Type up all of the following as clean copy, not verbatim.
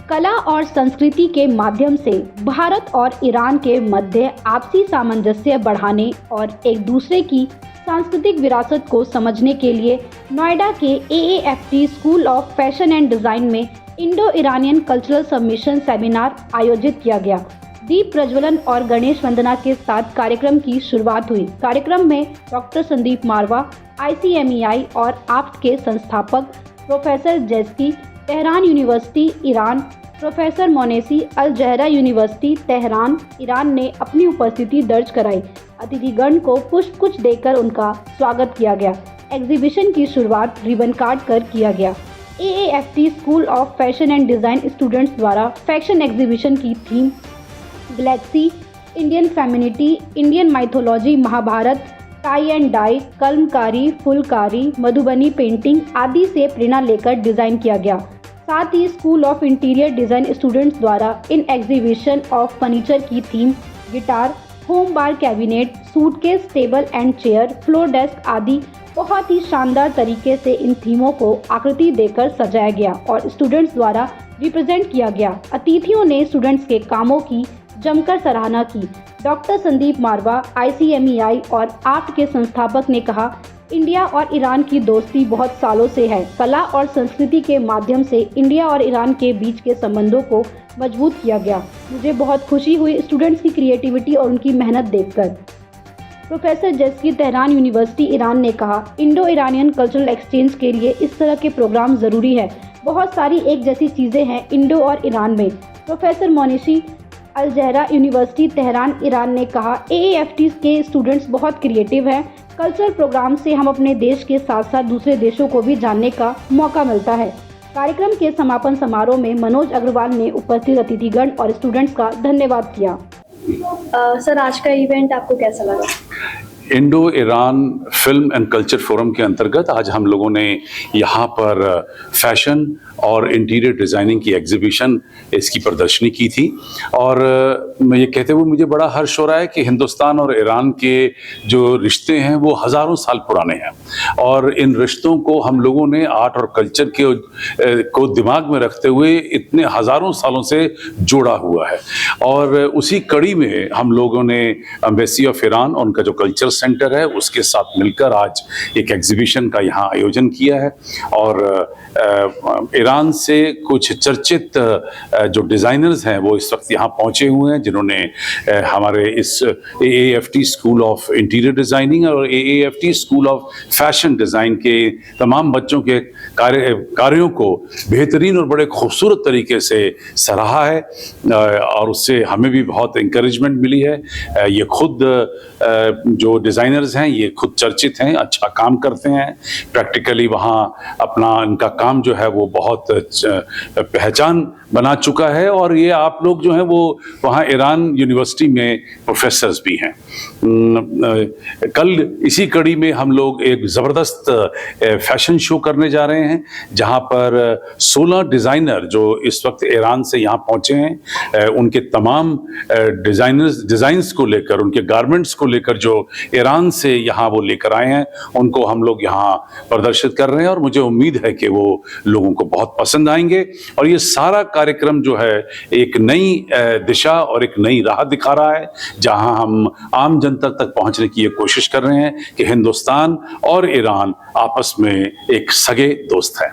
कला और संस्कृति के माध्यम से भारत और ईरान के मध्य आपसी सामंजस्य बढ़ाने और एक दूसरे की सांस्कृतिक विरासत को समझने के लिए नोएडा के AAFT school of fashion and design में Indo Iranian cultural submission seminar आयोजित किया गया। दीप प्रज्वलन और गणेश वंदना के साथ कार्यक्रम की शुरुआत हुई। कार्यक्रम में डॉक्टर संदीप मारवा, ICMEI और AFT के संस्थापक professor Jeski, Tehran University Iran, professor Monesi, Al Zahra University Tehran Iran ने अपनी उपस्थिति दर्ज कराई। अतिथिगण को पुष्पगुच्छ देकर उनका स्वागत किया गया। एग्जीबिशन की शुरुआत रिबन काट कर किया गया। AAFT school of fashion and design students द्वारा फैशन एग्जीबिशन की theme galaxy, Indian femininity, Indian mythology, Mahabharat, tie and dye, Kalamkari, Phulkari, Madhubani painting आदि से प्रेरणा लेकर डिज़ाइन किया गया। साथ ही school of interior design students द्वारा इन एग्जीबिशन ऑफ फर्नीचर की theme guitar, home bar cabinet, suitcase, table and chair, floor desk आदि बहुत ही शानदार तरीके से इन थीमों को आकृति देकर सजाया गया और स्टूडेंट्स द्वारा रिप्रेजेंट किया गया। अतिथियों ने स्टूडेंट्स के कामों की जमकर सराहना की। डॉक्टर संदीप मारवा, ICMEI और AFT के संस्थापक ने कहा, इंडिया और ईरान की दोस्ती बहुत सालों से है। कला और संस्कृति के माध्यम से इंडिया और ईरान के बीच के संबंधों को मजबूत किया गया। मुझे बहुत खुशी हुई स्टूडेंट्स की क्रिएटिविटी और उनकी मेहनत देखकर। Professor Jeski, Tehran University Iran ने कहा, इंडो ईरानियन कल्चरल एक्सचेंज के लिए इस तरह के प्रोग्राम ज़रूरी है। बहुत सारी एक जैसी चीज़ें हैं इंडो और ईरान में। Professor Monesi, Al Zahra University Tehran Iran ने कहा, AAFT के स्टूडेंट्स बहुत क्रिएटिव हैं। कल्चरल प्रोग्राम से हम अपने देश के साथ साथ दूसरे देशों को भी जानने का मौका मिलता है। कार्यक्रम के समापन समारोह में मनोज अग्रवाल ने उपस्थित अतिथिगण और स्टूडेंट्स का धन्यवाद किया। सर, आज का इवेंट आपको कैसा लगा? Indo Iran film and culture forum के अंतर्गत आज हम लोगों ने यहाँ पर फैशन और इंटीरियर डिज़ाइनिंग की एग्जीबिशन इसकी प्रदर्शनी की थी और मैं ये कहते हुए मुझे बड़ा हर्ष हो रहा है कि हिंदुस्तान और ईरान के जो रिश्ते हैं वो हज़ारों साल पुराने हैं और इन रिश्तों को हम लोगों ने आर्ट और कल्चर को दिमाग में रखते हुए इतने हज़ारों सालों से जोड़ा हुआ है। और उसी कड़ी में हम लोगों ने एम्बेसी ऑफ ईरान और उनका जो कल्चर सेंटर है उसके साथ मिलकर आज एक एग्जीबिशन का यहाँ आयोजन किया है और ईरान से कुछ चर्चित जो डिज़ाइनर्स हैं वो इस वक्त यहाँ पहुँचे हुए हैं, जिन्होंने हमारे इस AAFT school of interior designing और AAFT school of fashion design के तमाम बच्चों के कार्यों को बेहतरीन और बड़े खूबसूरत तरीके से सराहा है और उससे हमें भी बहुत इंकरेजमेंट मिली है। ये खुद जो डिज़ाइनर्स हैं ये खुद चर्चित हैं, अच्छा काम करते हैं, प्रैक्टिकली वहाँ अपना इनका काम जो है वो बहुत पहचान बना चुका है और ये आप लोग जो हैं वो वहाँ ईरान यूनिवर्सिटी में प्रोफेसर्स भी हैं। कल इसी कड़ी में हम लोग एक ज़बरदस्त फैशन शो करने जा रहे हैं जहाँ पर 16 डिज़ाइनर जो इस वक्त ईरान से यहाँ पहुँचे हैं उनके तमाम डिज़ाइंस को लेकर, उनके गारमेंट्स को लेकर जो ईरान से यहाँ वो लेकर आए हैं उनको हम लोग यहाँ प्रदर्शित कर रहे हैं और मुझे उम्मीद है कि वो लोगों को बहुत पसंद आएंगे और ये सारा कार्यक्रम जो है एक नई दिशा और एक नई राह दिखा रहा है जहां हम आम जनता तक पहुंचने की ये कोशिश कर रहे हैं कि हिंदुस्तान और ईरान आपस में एक सगे दोस्त हैं।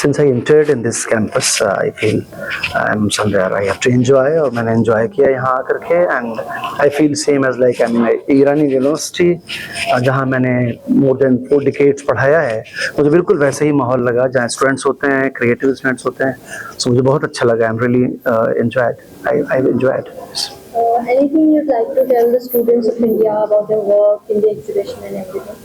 Since I entered in this campus, I feel I'm somewhere I have to enjoy और मैंने enjoy किया यहाँ आकर के and I feel same as like I'm in Irani university जहाँ मैंने more than 4 decades पढ़ाया है। मुझे बिल्कुल वैसे ही माहौल लगा जहाँ स्टूडेंट्स होते हैं, क्रिएटिव स्टूडेंट्स होते हैं, so मुझे बहुत अच्छा लगा। I'm really enjoyed. I enjoyed. Anything you'd like to tell the students of India about their work in the exhibition and everything?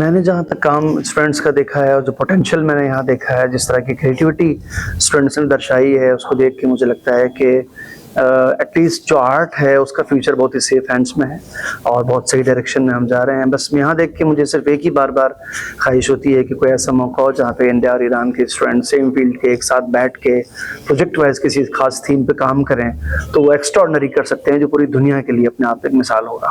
मैंने जहाँ तक काम स्टूडेंट्स का देखा है और जो पोटेंशियल मैंने यहाँ देखा है, जिस तरह की क्रिएटिविटी स्टूडेंट्स ने दर्शाई है, उसको देख के मुझे लगता है कि एटलीस्ट जो आर्ट है उसका फ्यूचर बहुत ही सेफ हैंड्स में है और बहुत सही डायरेक्शन में हम जा रहे हैं। बस यहाँ देख के मुझे सिर्फ एक ही बार ख्वाहिश होती है कि कोई ऐसा मौका हो जहाँ पे इंडिया और ईरान के स्टूडेंट सेम फील्ड के एक साथ बैठ के प्रोजेक्ट वाइज किसी खास थीम पे काम करें तो वो एक्स्ट्राऑर्डिनरी कर सकते हैं, जो पूरी दुनिया के लिए अपने आप एक मिसाल होगा.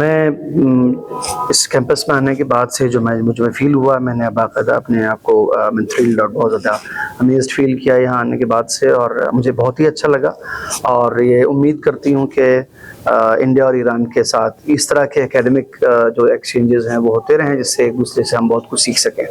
मैं इस कैंपस में आने के बाद से जो मुझे फील हुआ, मैंने बाकायदा अपने आप को थ्रिल्ड और बहुत ज़्यादा अमेज्ड फील किया यहाँ आने के बाद से, और मुझे बहुत ही अच्छा लगा और ये उम्मीद करती हूँ कि इंडिया और ईरान के साथ इस तरह के एकेडमिक जो एक्सचेंजेस हैं वो होते रहें, जिससे एक दूसरे से हम बहुत कुछ सीख सकें.